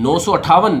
958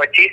25,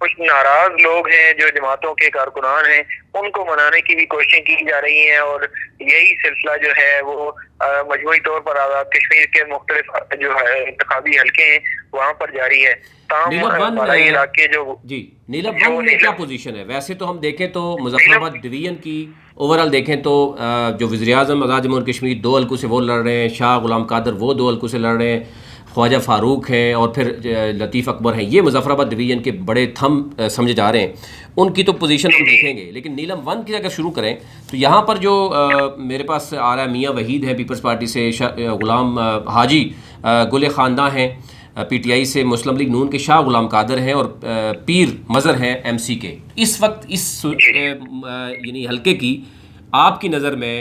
کچھ ناراض لوگ ہیں جو جماعتوں کے کارکنان ہیں، ان کو منانے کی بھی کوششیں کی جا رہی ہیں، اور یہی سلسلہ جو ہے وہ مجموعی طور پر آزاد کشمیر کے مختلف جو ہے انتخابی حلقے ہیں وہاں پر جاری ہے۔ تاہم بالائی علاقے جی نیلم ون میں کیا پوزیشن ہے؟ ویسے تو ہم دیکھیں تو مظفر آباد ڈویژن کی اوورال دیکھیں تو جو وزیر اعظم آزاد جموں کشمیر 2 حلقوں سے وہ لڑ رہے ہیں، شاہ غلام قادر وہ 2 حلقوں سے لڑ رہے ہیں، خواجہ فاروق ہیں اور پھر لطیف اکبر ہیں، یہ مظفر آباد ڈویژن کے بڑے تھم سمجھے جا رہے ہیں، ان کی تو پوزیشن ہم دیکھیں گے۔ لیکن نیلم ون کی اگر شروع کریں تو یہاں پر جو میرے پاس آ رہا ہے، میاں وحید ہیں پیپلز پارٹی سے، غلام حاجی گل خانداں ہیں پی ٹی آئی سے، مسلم لیگ نون کے شاہ غلام قادر ہیں، اور پیر مظہر ہیں ایم سی کے۔ اس وقت اس یعنی حلقے کی آپ کی نظر میں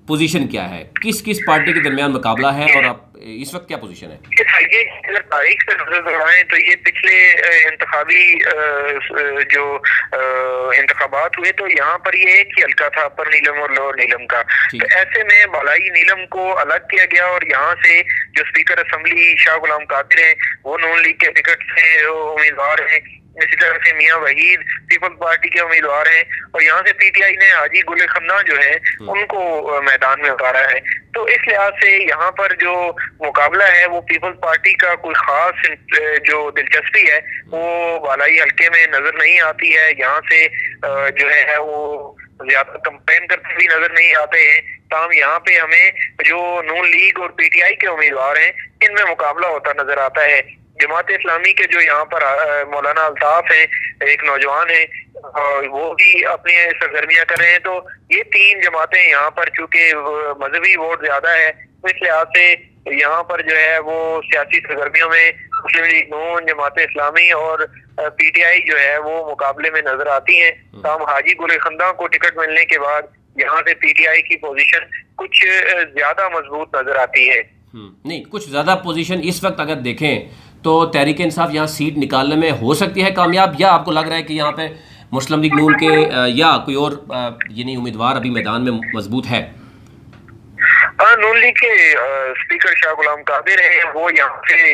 پوزیشن کیا ہے؟ کس کس پارٹی کے درمیان مقابلہ ہے اور آپ اس وقت کیا پوزیشن ہے؟ اگر تاریخ سے نظر دوڑائیں تو یہ پچھلے انتخابی جو انتخابات ہوئے تو یہاں پر یہ ایک ہی حلقہ تھا، اپر نیلم اور لوور نیلم کا، تو ایسے میں بالائی نیلم کو الگ کیا گیا، اور یہاں سے جو اسپیکر اسمبلی شاہ غلام قادر ہیں وہ نون لیگ کے ٹکٹ سے امیدوار ہیں، اسی طرح سے میاں وحید پیپلز پارٹی کے امیدوار ہیں، اور یہاں سے پی ٹی آئی نے حاجی گل خنداں جو ہے ان کو میدان میں اتارا ہے۔ تو اس لحاظ سے یہاں پر جو مقابلہ ہے وہ پیپلز پارٹی کا کوئی خاص جو دلچسپی ہے وہ بالائی حلقے میں نظر نہیں آتی ہے، یہاں سے جو ہے وہ زیادہ کمپین کرتے بھی نظر نہیں آتے ہیں، تاہم یہاں پہ ہمیں جو نون لیگ اور پی ٹی آئی کے امیدوار ہیں ان میں مقابلہ ہوتا نظر آتا ہے۔ جماعت اسلامی کے جو یہاں پر مولانا الطاف ہیں، ایک نوجوان ہیں، وہ بھی اپنی سرگرمیاں کر رہے ہیں، تو یہ 3 جماعتیں یہاں پر چونکہ مذہبی ووٹ زیادہ ہے اس لحاظ سے یہاں پر جو ہے وہ سیاسی سرگرمیوں میں مسلم لیگ نون، جماعت اسلامی اور پی ٹی آئی جو ہے وہ مقابلے میں نظر آتی ہیں۔ تاہم حاجی گل خنداں کو ٹکٹ ملنے کے بعد یہاں سے پی ٹی آئی کی پوزیشن کچھ زیادہ مضبوط نظر آتی ہے۔ نہیں، کچھ زیادہ پوزیشن اس وقت اگر دیکھیں تو تحریک انصاف یہاں سیٹ نکالنے میں ہو سکتی ہے کامیاب، یا آپ کو لگ رہا ہے کہ یہاں پہ مسلم لیگ نون کے یا کوئی اور یعنی امیدوار ابھی میدان میں مضبوط ہے؟ نون لیگ کے اسپیکر شاہ غلام قادر ہیں، وہ یہاں سے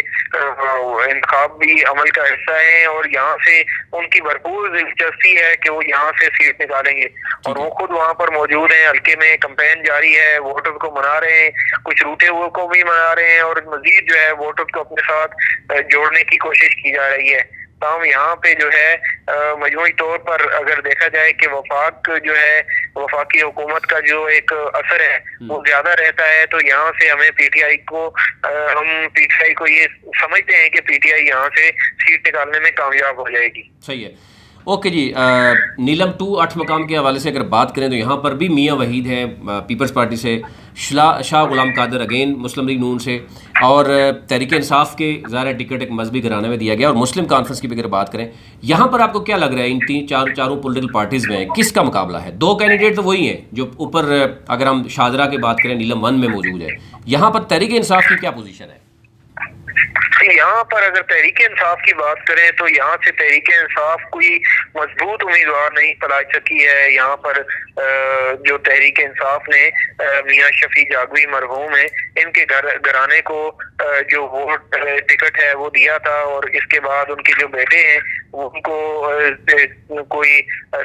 انتخابی عمل کا حصہ ہیں، اور یہاں سے ان کی بھرپور دلچسپی ہے کہ وہ یہاں سے سیٹ نکالیں گے، اور وہ خود وہاں پر موجود ہیں، حلقے میں کمپین جاری ہے، ووٹرز کو منا رہے ہیں، کچھ روٹے ہوئے کو بھی منا رہے ہیں، اور مزید جو ہے ووٹرز کو اپنے ساتھ جوڑنے کی کوشش کی جا رہی ہے۔ تاہم یہاں پہ جو ہے مجموعی طور پر اگر دیکھا جائے کہ وفاق جو ہے، وفاقی حکومت کا جو ایک اثر ہے وہ زیادہ رہتا ہے، تو یہاں سے ہمیں پی ٹی آئی کو یہ سمجھتے ہیں کہ پی ٹی آئی یہاں سے سیٹ نکالنے میں کامیاب ہو جائے گی۔ صحیح ہے، اوکے جی۔ نیلم 2 8 مقام کے حوالے سے اگر بات کریں تو یہاں پر بھی میاں وحید ہیں پیپلز پارٹی سے، شاہ غلام قادر اگین مسلم لیگ نون سے، اور تحریک انصاف کے ظاہر ٹکٹ ایک مذہبی گھرانے میں دیا گیا، اور مسلم کانفرنس کی بھی اگر بات کریں، یہاں پر آپ کو کیا لگ رہا ہے ان چاروں پولیٹیکل پارٹیز میں کس کا مقابلہ ہے؟ 2 کینڈیڈیٹ تو وہی ہیں جو اوپر اگر ہم شاہدرہ کی بات کریں نیلم 1 میں موجود ہے، یہاں پر تحریک انصاف کی کیا پوزیشن ہے؟ یہاں پر اگر تحریک انصاف کی بات کریں تو یہاں سے تحریک انصاف کوئی مضبوط امیدوار نہیں تلاش سکی ہے۔ یہاں پر جو تحریک انصاف نے میاں شفیع جاگوی مرحوم ہیں، ان کے گھرانے کو جو ووٹ ٹکٹ ہے وہ دیا تھا، اور اس کے بعد ان کے جو بیٹے ہیں ان کو کوئی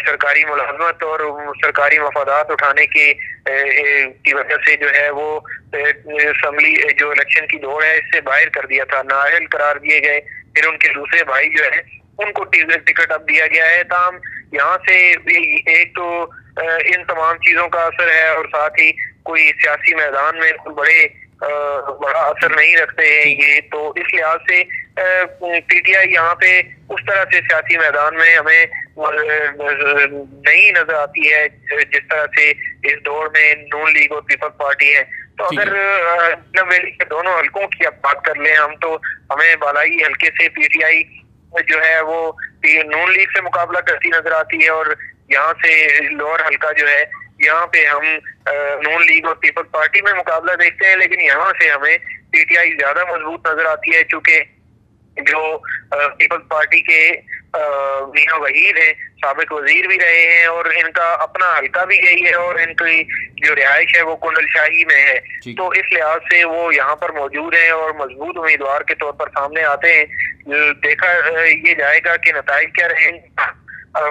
سرکاری ملازمت اور سرکاری مفادات اٹھانے کی وجہ سے جو ہے وہ اسمبلی جو الیکشن کی دوڑ ہے اس سے باہر کر دیا تھا، نااہل قرار دیے گئے۔ پھر ان کے دوسرے بھائی جو ہے ان کو ٹکٹ اب دیا گیا ہے۔ تاہم یہاں سے ایک تو ان تمام چیزوں کا اثر ہے، اور ساتھ ہی کوئی سیاسی میدان میں بڑا اثر نہیں رکھتے ہیں یہ، تو اس لحاظ سے پی ٹی آئی یہاں پہ اس طرح سے سیاسی میدان میں ہمیں نہیں نظر آتی ہے جس طرح سے اس دور میں نون لیگ اور پیپلز پارٹی ہے۔ تو اگر نیلم ویلی کے دونوں حلقوں کی اب بات کر لیں ہم، تو ہمیں بالائی حلقے سے پی ٹی آئی جو ہے وہ نون لیگ سے مقابلہ کرتی نظر آتی ہے، اور یہاں سے لوور حلقہ جو ہے یہاں پہ ہم نون لیگ اور پیپلز پارٹی میں مقابلہ دیکھتے ہیں، لیکن یہاں سے ہمیں پی ٹی آئی زیادہ مضبوط نظر آتی ہے، چونکہ جو پیپلز پارٹی کے میاں وحید ہیں, سابق وزیر بھی رہے ہیں, اور ان کا اپنا حلقہ بھی یہی ہے, اور ان کی جو رہائش ہے وہ کنڈل شاہی میں ہے. تو اس لحاظ سے وہ یہاں پر موجود ہیں اور مضبوط امیدوار کے طور پر سامنے آتے ہیں. دیکھا یہ جائے گا کہ نتائج کیا رہیں گے.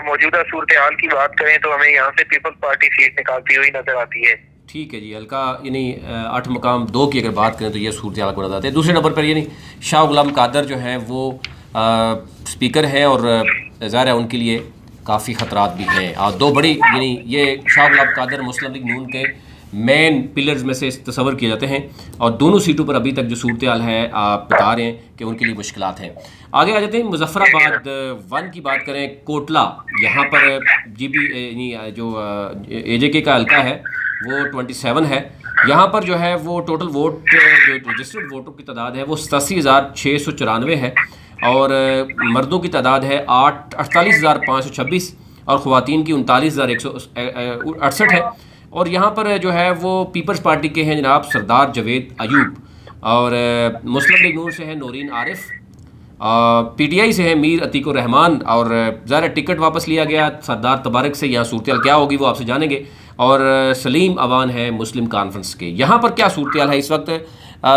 موجودہ صورتحال کی بات کریں تو ہمیں یہاں سے پیپلز پارٹی سیٹ نکالتی ہوئی نظر آتی ہے. ٹھیک ہے جی. حلقہ یعنی 8 مقام 2 کی اگر بات کریں تو یہ صورتحال کو نظر آتے ہیں. دوسرے نمبر پر یعنی شاہ غلام قادر جو ہیں وہ اسپیکر ہیں, اور ظاہر ہے ان کے لیے کافی خطرات بھی ہیں. اور 2 بڑی یعنی یہ شاہ غلام قادر مسلم لیگ نون کے مین پلرز میں سے تصور کیے جاتے ہیں, اور دونوں سیٹوں پر ابھی تک جو صورتحال ہے آپ بتا رہے ہیں کہ ان کے لیے مشکلات ہیں. آگے آ جاتے ہیں مظفر آباد 1 کی بات کریں. کوٹلہ یہاں پر جی بی یعنی جو اے جے کے کا حلقہ ہے وہ 27 ہے. یہاں پر جو ہے وہ ٹوٹل ووٹ جو رجسٹرڈ ووٹوں کی تعداد ہے وہ 87,694 ہے, اور مردوں کی تعداد ہے 48,526 اور خواتین کی 39,168 ہے. اور یہاں پر جو ہے وہ پیپلز پارٹی کے ہیں جناب سردار جاوید ایوب, اور مسلم لیگ نون سے ہیں نورین عارف, پی ٹی آئی سے ہے میر عتیق الرحمان, اور ظاہر ٹکٹ واپس لیا گیا سردار تبارک سے. یہاں صورتحال کیا ہوگی وہ آپ سے جانیں گے. اور سلیم اوان ہے مسلم کانفرنس کے. یہاں پر کیا صورتحال ہے اس وقت؟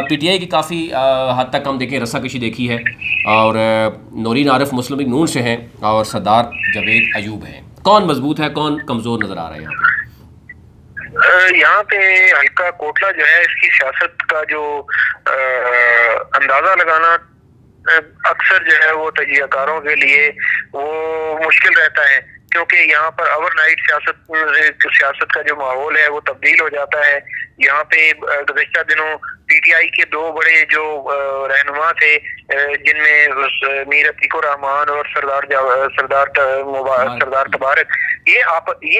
پی ٹی آئی کی کافی حد تک ہم دیکھیں رسا کشی دیکھی ہے, اور نورین عارف مسلم لیگ نون سے ہیں, اور سردار جاوید ایوب ہیں. کون مضبوط ہے, کون کمزور نظر آ رہا ہے یہاں پہ؟ یہاں پہ حلقہ کوٹلہ جو ہے اس کی سیاست کا جو اندازہ لگانا اکثر جو ہے وہ تجزیہ کاروں کے لیے وہ مشکل رہتا ہے, کیونکہ یہاں پر اوور نائٹ سیاست کا جو ماحول ہے وہ تبدیل ہو جاتا ہے. یہاں پہ گزشتہ دنوں پی ٹی آئی کے 2 بڑے جو رہنما تھے, جن میں میر عتیق الرحمان اور سردار تبارک, یہ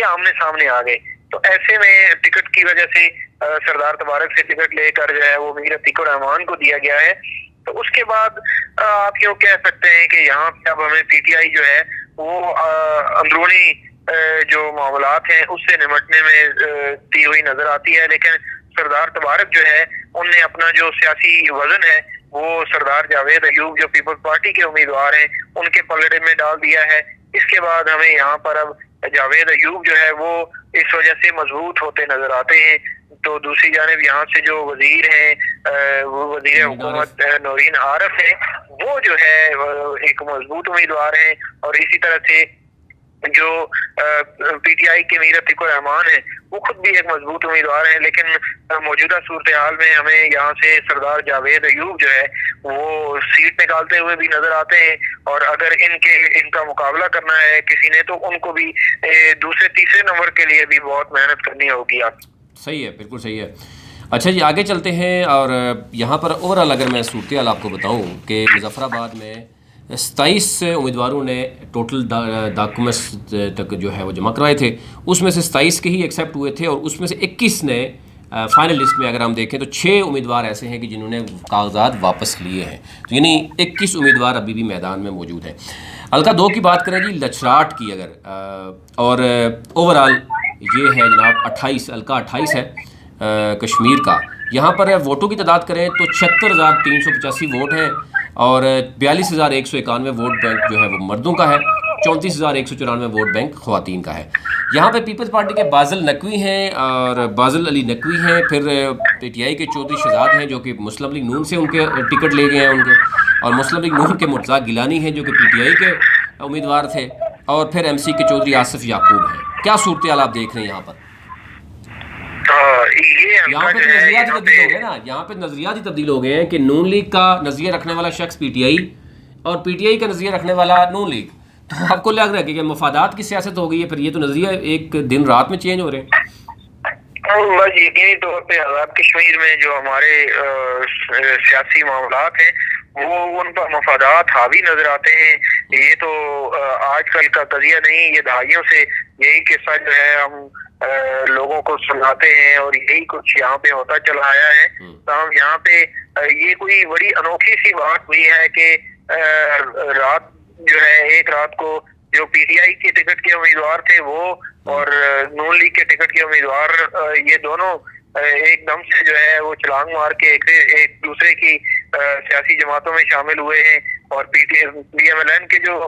آمنے سامنے آ گئے. تو ایسے میں ٹکٹ کی وجہ سے سردار تبارک سے ٹکٹ لے کر جو ہے وہ میر عتیق الرحمان کو دیا گیا ہے. تو اس کے بعد آپ یوں کہہ سکتے ہیں کہ یہاں پہ اب ہمیں پی ٹی آئی جو ہے وہ اندرونی جو معاملات ہیں اس سے نمٹنے میں تی ہوئی نظر آتی ہے. لیکن سردار تبارک جو ہے ان نے اپنا جو سیاسی وزن ہے وہ سردار جاوید ایوب جو پیپلز پارٹی کے امیدوار ہیں ان کے پلڑے میں ڈال دیا ہے. اس کے بعد ہمیں یہاں پر اب جاوید ایوب جو ہے وہ اس وجہ سے مضبوط ہوتے نظر آتے ہیں. تو دوسری جانب یہاں سے جو وزیر ہیں وہ وزیر حکومت نورین عارف ہیں, وہ جو ہے ایک مضبوط امیدوار ہیں. اور اسی طرح سے جو پی ٹی آئی کے میر عتیق الرحمان ہیں وہ خود بھی ایک مضبوط امیدوار ہیں. لیکن موجودہ صورتحال میں ہمیں یہاں سے سردار جاوید ایوب جو ہے وہ سیٹ نکالتے ہوئے بھی نظر آتے ہیں, اور اگر ان کا مقابلہ کرنا ہے کسی نے تو ان کو بھی دوسرے تیسرے نمبر کے لیے بھی بہت محنت کرنی ہوگی. آپ صحیح ہے, بالکل صحیح ہے. اچھا جی, آگے چلتے ہیں. اور یہاں پر اوورآل اگر میں صورتحال آپ کو بتاؤں کہ مظفر آباد میں 27 امیدواروں نے ٹوٹل ڈاکومنٹس تک جو ہے وہ جمع کرائے تھے, اس میں سے 27 کے ہی ایکسیپٹ ہوئے تھے, اور اس میں سے 21 نے فائنل لسٹ میں اگر ہم دیکھیں تو 6 امیدوار ایسے ہیں کہ جنہوں نے کاغذات واپس لیے ہیں. تو یعنی 21 امیدوار ابھی بھی میدان میں موجود ہیں. حلقہ 2 کی بات کریں جی, لچراٹ کی اگر, اور اوورآل یہ ہے جناب 28 حلقہ 28 ہے کشمیر کا. یہاں پر ووٹوں کی تعداد کریں تو 76,385 ووٹ ہیں, اور 42,191 ووٹ بینک جو ہے وہ مردوں کا ہے, 34,194 ووٹ بینک خواتین کا ہے. یہاں پہ پیپلز پارٹی کے بازل نقوی ہیں اور بازل علی نقوی ہیں, پھر پی ٹی آئی کے چودھری شہزاد ہیں جو کہ مسلم لیگ نون سے ان کے ٹکٹ لے گئے ہیں ان کے, اور مسلم لیگ نون کے مرتضیٰ گیلانی ہیں جو کہ پی ٹی آئی کے امیدوار تھے, اور پھر ایم سی کے چودھری آصف یعقوب ہیں. کیا صورتحال آپ دیکھ رہے ہیں یہاں پر؟ یہاں پہ نظریات ہی تبدیل ہو گئے نا, یہاں پہ نظریات ہی تبدیل ہو گئے ہیں کہ نون لیگ کا نظریہ رکھنے والا شخص پی ٹی آئی اور پی ٹی آئی کا نظریہ رکھنے والا نون لیگ. تو آپ کو لگ رہا ہے کہ مفادات کی سیاست ہو گئی ہے, پھر یہ تو نظریہ ایک دن رات میں چینج ہو رہے ہیں. بس یقینی طور پہ آزاد کشمیر میں جو ہمارے سیاسی معاملات ہیں وہ ان پر مفادات حاوی نظر آتے ہیں. یہ تو آج کل کا قضیہ نہیں, یہ دہائیوں سے یہی قصہ جو ہے ہم لوگوں کو سناتے ہیں, اور یہی کچھ یہاں پہ ہوتا چلا آیا ہے. تو ہم یہاں پہ یہ کوئی بڑی انوکھی سی بات ہوئی ہے کہ رات جو ہے ایک رات کو جو پی ٹی آئی کے ٹکٹ کے امیدوار تھے وہ اور نون لیگ کے ٹکٹ کے امیدوار, یہ دونوں ایک دم سے جو ہے وہ چھلانگ مار کے ایک دوسرے کی سیاسی جماعتوں میں شامل ہوئے ہیں. اور پی ایم ایل این کے جو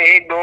1-2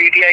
PTI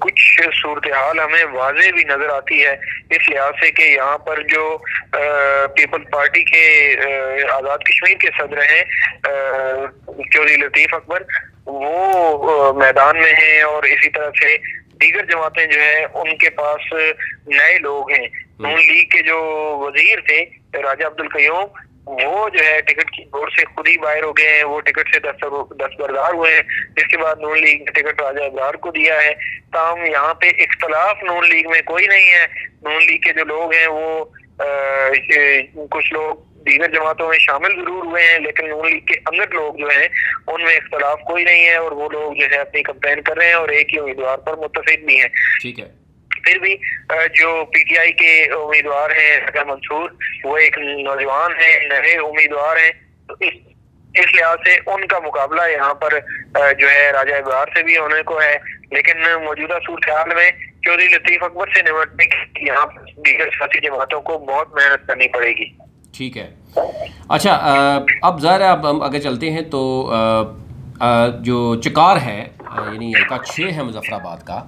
کچھ صورتحال ہمیں واضح بھی نظر آتی ہے اس لحاظ سے کہ یہاں پر جو پیپلز پارٹی کے آزاد کشمیر کے صدر ہیں چودھری لطیف اکبر، وہ میدان میں ہیں، اور اسی طرح سے دیگر جماعتیں جو ہیں ان کے پاس نئے لوگ ہیں۔ نون لیگ کے جو وزیر تھے راجہ عبدالقیوم، وہ جو ہے ٹکٹ کی دور سے خود ہی باہر ہو گئے ہیں، وہ ٹکٹ سے دستبردار ہوئے ہیں، جس کے بعد نون لیگ نے ٹکٹ راجہ ابرار کو دیا ہے۔ تاہم یہاں پہ اختلاف نون لیگ میں کوئی نہیں ہے۔ نون لیگ کے جو لوگ ہیں وہ کچھ لوگ دیگر جماعتوں میں شامل ضرور ہوئے ہیں، لیکن نون لیگ کے اندر لوگ جو ہیں ان میں اختلاف کوئی نہیں ہے، اور وہ لوگ جو ہے اپنی کمپین کر رہے ہیں اور ایک ہی امیدوار پر متفق بھی ہیں۔ ٹھیک ہے، پھر بھی جو پی ٹی آئی کے امیدوار ہیں راجہ منصور، وہ ایک نوجوان ہیں، نئے امیدوار ہیں، تو اس لحاظ سے ان کا مقابلہ یہاں پر جو ہے راجہ ابرار سے بھی ہونے کو ہے، لیکن موجودہ صورتحال میں چودھری لطیف اکبر سے نمٹنے کی یہاں پر دیگر سیاسی جماعتوں کو بہت محنت کرنی پڑے گی۔ ٹھیک ہے، اچھا اب ظاہر ہے اب ہم آگے چلتے ہیں تو جو چکار ہے یعنی حلقہ 6 ہے مظفر آباد کا،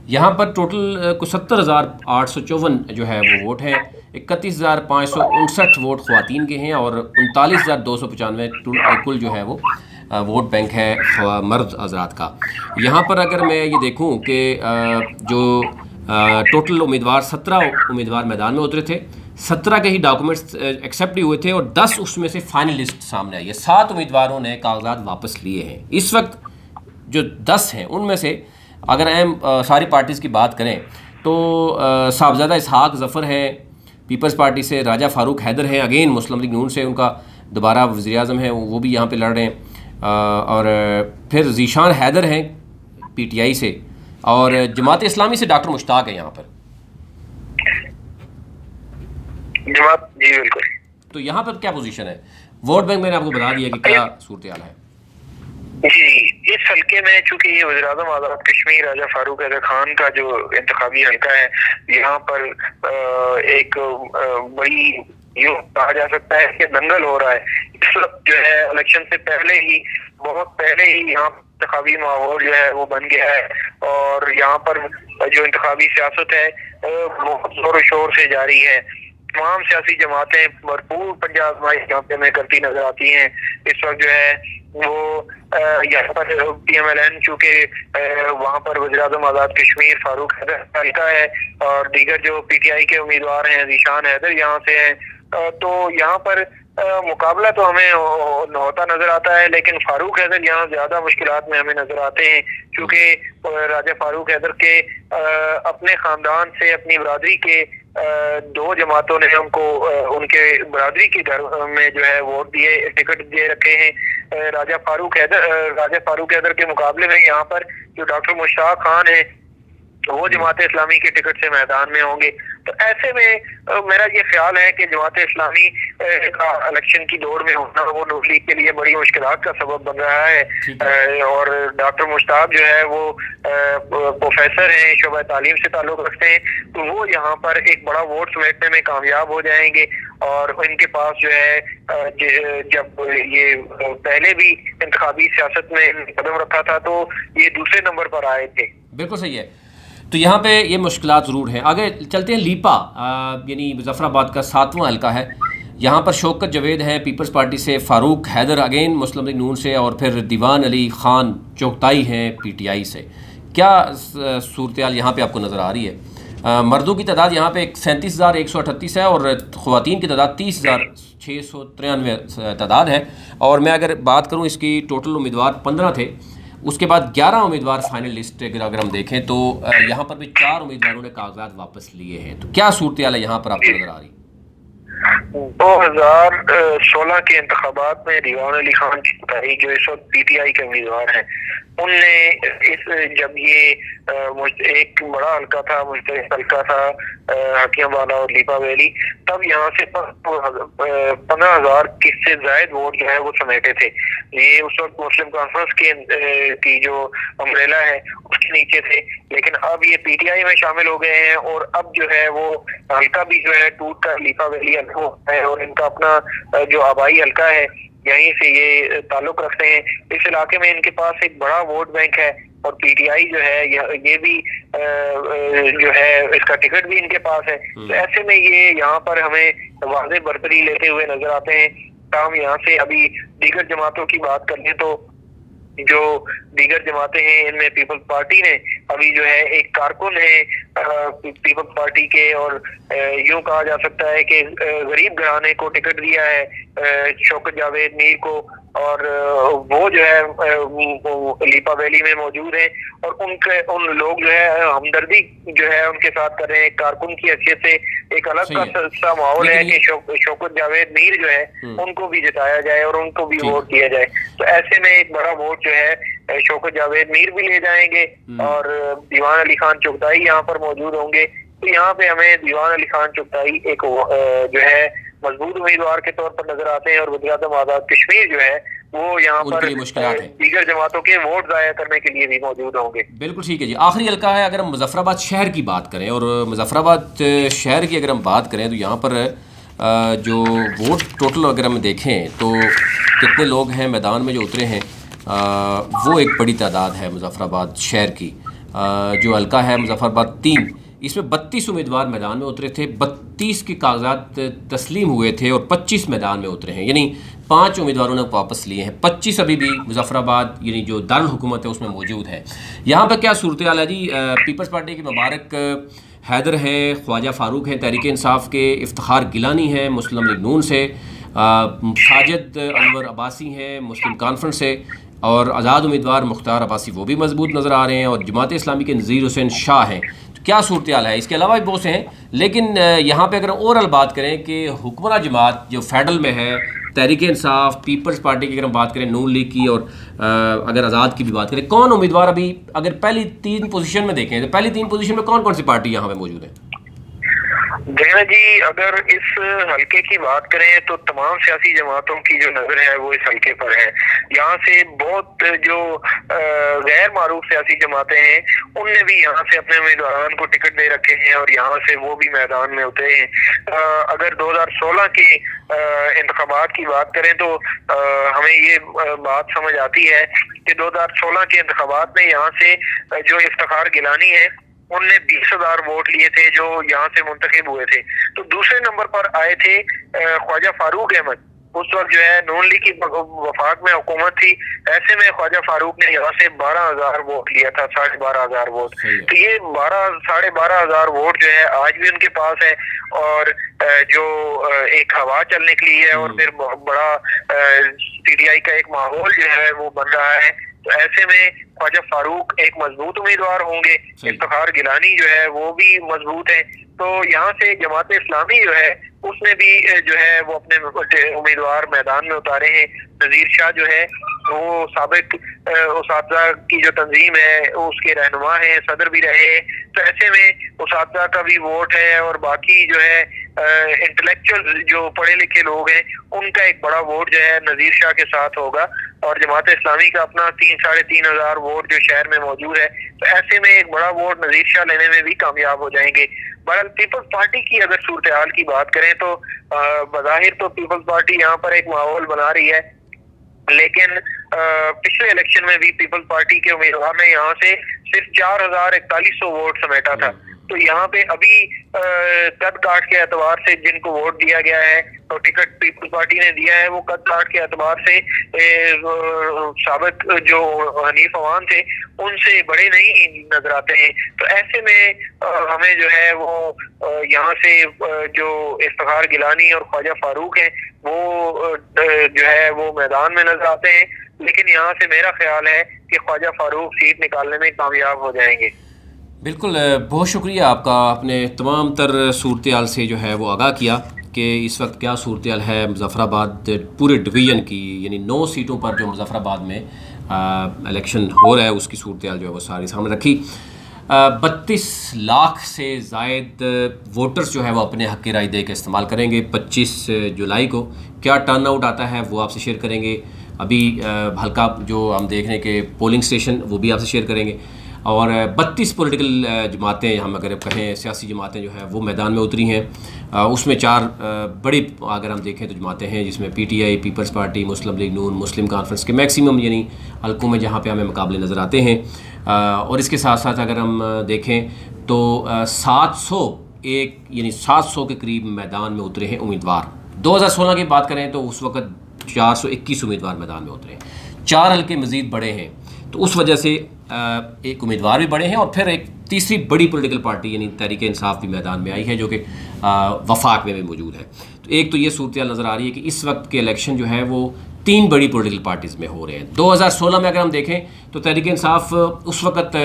یہاں پر ٹوٹل کو 70,854 جو ہے وہ ووٹ ہیں، 31,559 ووٹ خواتین کے ہیں اور 39,295 کل جو ہے وہ ووٹ بینک ہے مرد حضرات کا۔ یہاں پر اگر میں یہ دیکھوں کہ جو ٹوٹل امیدوار 17 امیدوار میدان میں اترے تھے، 17 کے ہی ڈاکومنٹس ایکسیپٹ ہوئے تھے اور 10 اس میں سے فائنل لسٹ سامنے آئی ہے۔ 7 امیدواروں نے کاغذات واپس لیے ہیں۔ اس وقت جو 10 ہیں ان میں سے اگر اہم ساری پارٹیز کی بات کریں تو صاحبزادہ اسحاق ظفر ہے پیپلز پارٹی سے، راجہ فاروق حیدر ہیں اگین مسلم لیگ نون سے، ان کا دوبارہ وزیر اعظم ہیں، وہ بھی یہاں پہ لڑ رہے ہیں، اور پھر ذیشان حیدر ہیں پی ٹی آئی سے، اور جماعت اسلامی سے ڈاکٹر مشتاق ہے یہاں پر جماعت، جی بالکل۔ تو یہاں پر کیا پوزیشن ہے؟ ووٹ بینک میں نے آپ کو بتا دیا کہ کیا صورتحال ہے۔ جی، اس حلقے میں چونکہ یہ وزیر اعظم آزاد کشمیر راجہ فاروق حیدر خان کا جو انتخابی حلقہ ہے، یہاں پر ایک بڑی یوں کہا جا سکتا ہے کہ دنگل ہو رہا ہے۔ اس وقت جو ہے الیکشن سے پہلے ہی، بہت پہلے ہی یہاں انتخابی ماحول جو ہے وہ بن گیا ہے، اور یہاں پر جو انتخابی سیاست ہے بہت زور و شور سے جاری ہے۔ تمام سیاسی جماعتیں بھرپور پنجہ آزمائش یہاں پہ ہمیں کرتی نظر آتی ہیں۔ اس وقت جو ہے وہ یہاں پر پی ایم ایل این، چونکہ وہاں پر وزیر اعظم آزاد کشمیر فاروق حیدر حلقہ ہے، اور دیگر جو پی ٹی آئی کے امیدوار ہیں ذیشان حیدر یہاں سے ہیں، تو یہاں پر مقابلہ تو ہمیں ہوتا نظر آتا ہے، لیکن فاروق حیدر یہاں زیادہ مشکلات میں ہمیں نظر آتے ہیں، کیونکہ راجہ فاروق حیدر کے اپنے خاندان سے، اپنی برادری کے 2 جماعتوں نے ان کو ان کے برادری کے گھر میں جو ہے ووٹ دیے، ٹکٹ دے رکھے ہیں۔ راجہ فاروق حیدر کے مقابلے میں یہاں پر جو ڈاکٹر مشتاق خان ہیں وہ جماعت اسلامی کے ٹکٹ سے میدان میں ہوں گے۔ تو ایسے میں میرا یہ خیال ہے کہ جماعت اسلامی کا الیکشن کی دوڑ میں ہونا وہ نون لیگ کے لیے بڑی مشکلات کا سبب بن رہا ہے، اور ڈاکٹر مشتاق جو ہے وہ پروفیسر ہیں، شعبہ تعلیم سے تعلق رکھتے ہیں، تو وہ یہاں پر ایک بڑا ووٹ سمیٹنے میں کامیاب ہو جائیں گے، اور ان کے پاس جو ہے جب یہ پہلے بھی انتخابی سیاست میں قدم رکھا تھا تو یہ دوسرے نمبر پر آئے تھے۔ بالکل صحیح ہے، تو یہاں پہ یہ مشکلات ضرور ہیں۔ آگے چلتے ہیں لیپا، یعنی مظفر آباد کا 7واں حلقہ ہے، یہاں پر شوکت جاوید ہیں پیپلز پارٹی سے، فاروق حیدر اگین مسلم لیگ نون سے، اور پھر دیوان علی خان چوگتائی ہیں پی ٹی آئی سے۔ کیا صورتحال یہاں پہ آپ کو نظر آ رہی ہے؟ مردوں کی تعداد یہاں پہ 37,138 ہے، اور خواتین کی تعداد 30,693 تعداد ہے، اور میں اگر بات کروں اس کی ٹوٹل امیدوار 15 تھے، اس کے بعد 11 امیدوار فائنل لسٹ اگر ہم دیکھیں تو یہاں پر بھی 4 امیدواروں نے کاغذات واپس لیے ہیں۔ تو کیا صورتحال ہے یہاں پر آپ کو نظر آ رہی؟ 2016 کے انتخابات میں دیوان علی خان چوگتائی جو اس وقت پی ٹی آئی کے امیدوار ہیں، ان نے جب یہ ایک بڑا حلقہ تھا، مشترک حلقہ تھا حکیم آباد اور لیپا ویلی، تب یہاں سے 15,000 سے زائد ووٹ جو ہے وہ سمیٹے تھے۔ یہ اس وقت مسلم کانفرنس کی جو امبریلا ہے اس کے نیچے تھے، لیکن اب یہ پی ٹی آئی میں شامل ہو گئے ہیں، اور اب جو ہے وہ حلقہ بھی جو ہے ٹوٹ کر لیپا ویلی ہے، اور ان کا اپنا جو آبائی حلقہ ہے یہیں سے یہ تعلق رکھتے ہیں۔ اس علاقے میں ان کے پاس ایک بڑا ووٹ بینک ہے، اور PTI جو ہے یہ بھی جو ہے اس کا ٹکٹ بھی ان کے پاس ہے. تو ایسے میں یہ یہاں پر ہمیں واضح برتری لیتے ہوئے نظر آتے ہیں. تاہم یہاں سے ابھی دیگر جماعتوں کی بات کر لیں تو جو دیگر جماعتیں ہیں ان میں پیپلز پارٹی نے ابھی جو ہے ایک کارکن ہے پیپلز پارٹی کے، اور یوں کہا جا سکتا ہے کہ غریب گھرانے کو ٹکٹ دیا ہے شوکت جاوید میر کو، اور وہ جو ہے لیپا ویلی میں موجود ہیں، اور ان لوگ جو ہے ہمدردی جو ہے ان کے ساتھ کر رہے ہیں. ایک کارکن کی حیثیت سے ایک الگ سا ماحول ہے کہ شوکت جاوید میر جو ہے ان کو بھی جتایا جائے اور ان کو بھی ووٹ دیا جائے. تو ایسے میں ایک بڑا ووٹ جو ہے شوکت جاوید میر بھی لے جائیں گے، اور دیوان علی خان چغتائی یہاں پر موجود ہوں گے. تو یہاں پہ ہمیں دیوان علی خان چغتائی ایک جو ہے مضبوط امیدوار کے طور پر نظر آتے ہیں، اور وزیر اعظم آزاد کشمیر جو ہے وہ یہاں پر دیگر جماعتوں کے ووٹ ضائع کرنے کے لیے بھی موجود ہوں گے. بالکل ٹھیک ہے جی. آخری حلقہ ہے. اگر ہم مظفر آباد شہر کی بات کریں، اور مظفر آباد شہر کی اگر ہم بات کریں تو یہاں پر جو ووٹ ٹوٹل اگر ہم دیکھیں تو کتنے لوگ ہیں میدان میں جو اترے ہیں، وہ ایک بڑی تعداد ہے مظفر آباد شہر کی. جو حلقہ ہے مظفر آباد 3، اس میں 32 امیدوار میدان میں اترے تھے، 32 کے کاغذات تسلیم ہوئے تھے اور 25 میدان میں اترے ہیں، یعنی 5 امیدواروں نے واپس لیے ہیں. 25 ابھی بھی مظفر آباد یعنی جو دارالحکومت ہے اس میں موجود ہے. یہاں پہ کیا صورتحال ہے جی؟ پیپلز پارٹی کے مبارک حیدر ہیں، خواجہ فاروق ہیں تحریک انصاف کے، افتخار گیلانی ہیں مسلم لیگ نون سے، ساجد انور عباسی ہیں مسلم کانفرنس سے، اور آزاد امیدوار مختار عباسی وہ بھی مضبوط نظر آ رہے ہیں، اور جماعت اسلامی کے نذیر حسین شاہ ہیں. کیا صورتحال ہے؟ اس کے علاوہ بھی بہت سے ہیں، لیکن یہاں پہ اگر اوورال بات کریں کہ حکمراں جماعت جو فیڈرل میں ہے، تحریک انصاف، پیپلز پارٹی کی اگر ہم بات کریں، نون لیگ کی، اور اگر آزاد کی بھی بات کریں، کون امیدوار ابھی اگر پہلی 3 پوزیشن میں دیکھیں تو پہلی 3 پوزیشن میں کون کون سی پارٹی یہاں پہ موجود ہیں؟ دیکھنا جی، اگر اس حلقے کی بات کریں تو تمام سیاسی جماعتوں کی جو نظر ہے وہ اس حلقے پر ہے. یہاں سے بہت جو غیر معروف سیاسی جماعتیں ہیں ان نے بھی یہاں سے اپنے امیدواران کو ٹکٹ دے رکھے ہیں، اور یہاں سے وہ بھی میدان میں اترے ہیں. اگر 2016 کے انتخابات کی بات کریں تو ہمیں یہ بات سمجھ آتی ہے کہ 2016 کے انتخابات میں یہاں سے جو افتخار گیلانی ہے ان نے 20,000 ووٹ لیے تھے جو یہاں سے منتخب ہوئے تھے. تو دوسرے نمبر پر آئے تھے خواجہ فاروق احمد. اس وقت جو ہے نون لیگ کی وفاق میں حکومت تھی، ایسے میں خواجہ فاروق نے یہاں سے 12,000 ووٹ لیا تھا، 12,500 ووٹ. تو یہ 12,500 ووٹ جو ہے آج بھی ان کے پاس ہے، اور جو ایک ہوا چلنے کے لیے ہے، اور پھر بڑا PTI کا ایک ماحول جو ہے وہ بن رہا ہے. تو ایسے میں خواجہ فاروق ایک مضبوط امیدوار ہوں گے، افتخار گیلانی جو ہے وہ بھی مضبوط ہے. تو یہاں سے جماعت اسلامی جو ہے اس نے بھی جو ہے وہ اپنے امیدوار میدان میں اتارے ہیں. نذیر شاہ جو ہے وہ سابق اساتذہ کی جو تنظیم ہے اس کے رہنما ہیں، صدر بھی رہے ہیں. تو ایسے میں اساتذہ کا بھی ووٹ ہے، اور باقی جو ہے انٹلیکچوئل جو پڑھے لکھے لوگ ہیں ان کا ایک بڑا ووٹ جو ہے نذیر شاہ کے ساتھ ہوگا، اور جماعت اسلامی کا اپنا 3,500 ووٹ جو شہر میں موجود ہے. تو ایسے میں ایک بڑا ووٹ نذیر شاہ لینے میں بھی کامیاب ہو جائیں گے. بہرحال پیپلز پارٹی کی اگر صورتحال کی بات کریں تو بظاہر تو پیپلز پارٹی یہاں پر ایک ماحول بنا رہی ہے، لیکن پچھلے الیکشن میں بھی پیپلز پارٹی کے امیدوار نے یہاں سے صرف 4,4100 ووٹ سمیٹا تھا. تو یہاں پہ ابھی قد کاٹ کے اعتبار سے جن کو ووٹ دیا گیا ہے اور ٹکٹ پیپلز پارٹی نے دیا ہے وہ قد کاٹ کے اعتبار سے سابق جو حنیف عوام تھے ان سے بڑے نہیں نظر آتے ہیں. تو ایسے میں ہمیں جو ہے وہ یہاں سے جو افتخار گیلانی اور خواجہ فاروق ہیں وہ جو ہے وہ میدان میں نظر آتے ہیں، لیکن یہاں سے میرا خیال ہے کہ خواجہ فاروق سیٹ نکالنے میں کامیاب ہو جائیں گے. بالکل، بہت شکریہ آپ کا. آپ نے تمام تر صورتحال سے جو ہے وہ آگاہ کیا کہ اس وقت کیا صورتحال ہے مظفر آباد پورے ڈویژن کی، یعنی 9 سیٹوں پر جو مظفر آباد میں الیکشن ہو رہا ہے اس کی صورتحال جو ہے وہ ساری سامنے رکھی. 32 لاکھ سے زائد ووٹرز جو ہے وہ اپنے حق کی رائے دے کے استعمال کریں گے 25 جولائی کو. کیا ٹرن آؤٹ آتا ہے وہ آپ سے شیئر کریں گے. ابھی حلقہ جو ہم دیکھ رہے ہیں کہ پولنگ اسٹیشن وہ بھی آپ سے شیئر کریں گے. اور 32 پولیٹیکل جماعتیں ہم اگر کہیں سیاسی جماعتیں جو ہیں وہ میدان میں اتری ہیں. اس میں 4 بڑی اگر ہم دیکھیں تو جماعتیں ہیں جس میں پی ٹی آئی، پیپلز پارٹی، مسلم لیگ نون، مسلم کانفرنس کے میکسیمم یعنی حلقوں میں جہاں پہ ہمیں مقابلے نظر آتے ہیں. اور اس کے ساتھ ساتھ اگر ہم دیکھیں تو 700 کے قریب میدان میں اترے ہیں امیدوار. 2016 کی بات کریں تو اس وقت 421 امیدوار میدان میں اترے ہیں. 4 حلقے مزید بڑے ہیں تو اس وجہ سے ایک امیدوار بھی بڑے ہیں اور پھر ایک تیسری بڑی پولیٹیکل پارٹی یعنی تحریک انصاف بھی میدان میں آئی ہے جو کہ وفاق میں بھی موجود ہے. تو ایک تو یہ صورتحال نظر آ رہی ہے کہ اس وقت کے الیکشن جو ہے وہ 3 بڑی پولیٹیکل پارٹیز میں ہو رہے ہیں. 2016 میں اگر ہم دیکھیں تو تحریک انصاف اس وقت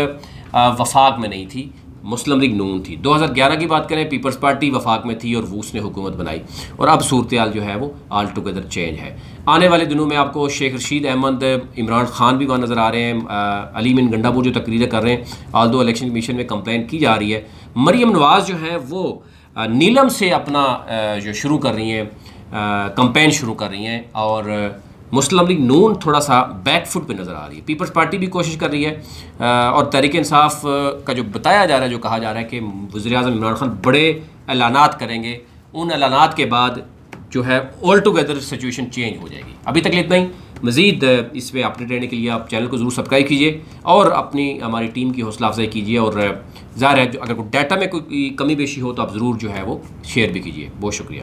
وفاق میں نہیں تھی، مسلم لیگ نون تھی. 2011 کی بات کریں پیپلز پارٹی وفاق میں تھی اور ووس نے حکومت بنائی اور اب صورتحال جو ہے وہ آل ٹوگیدر چینج ہے. آنے والے دنوں میں آپ کو شیخ رشید احمد، عمران خان بھی وہاں نظر آ رہے ہیں، علیم گنڈا جو تقریریں کر رہے ہیں، آلدو الیکشن کمیشن میں کمپلین کی جا رہی ہے. مریم نواز جو ہیں وہ نیلم سے اپنا جو شروع کر رہی ہیں کمپین شروع کر رہی ہیں اور مسلم لیگ نون تھوڑا سا بیک فٹ پہ نظر آ رہی ہے. پیپلز پارٹی بھی کوشش کر رہی ہے اور تحریک انصاف کا جو بتایا جا رہا ہے، جو کہا جا رہا ہے کہ وزیر اعظم عمران خان بڑے اعلانات کریں گے، ان اعلانات کے بعد جو ہے آل ٹوگیدر سچویشن چینج ہو جائے گی. ابھی تک اتنا ہی. مزید اس پہ اپڈیٹ رہنے کے لیے آپ چینل کو ضرور سبسکرائب کیجیے اور ہماری ٹیم کی حوصلہ افزائی کیجیے اور ظاہر ہے اگر کوئی ڈیٹا میں کوئی کمی بیشی ہو تو آپ ضرور جو ہے وہ شیئر بھی کیجیے. بہت شکریہ.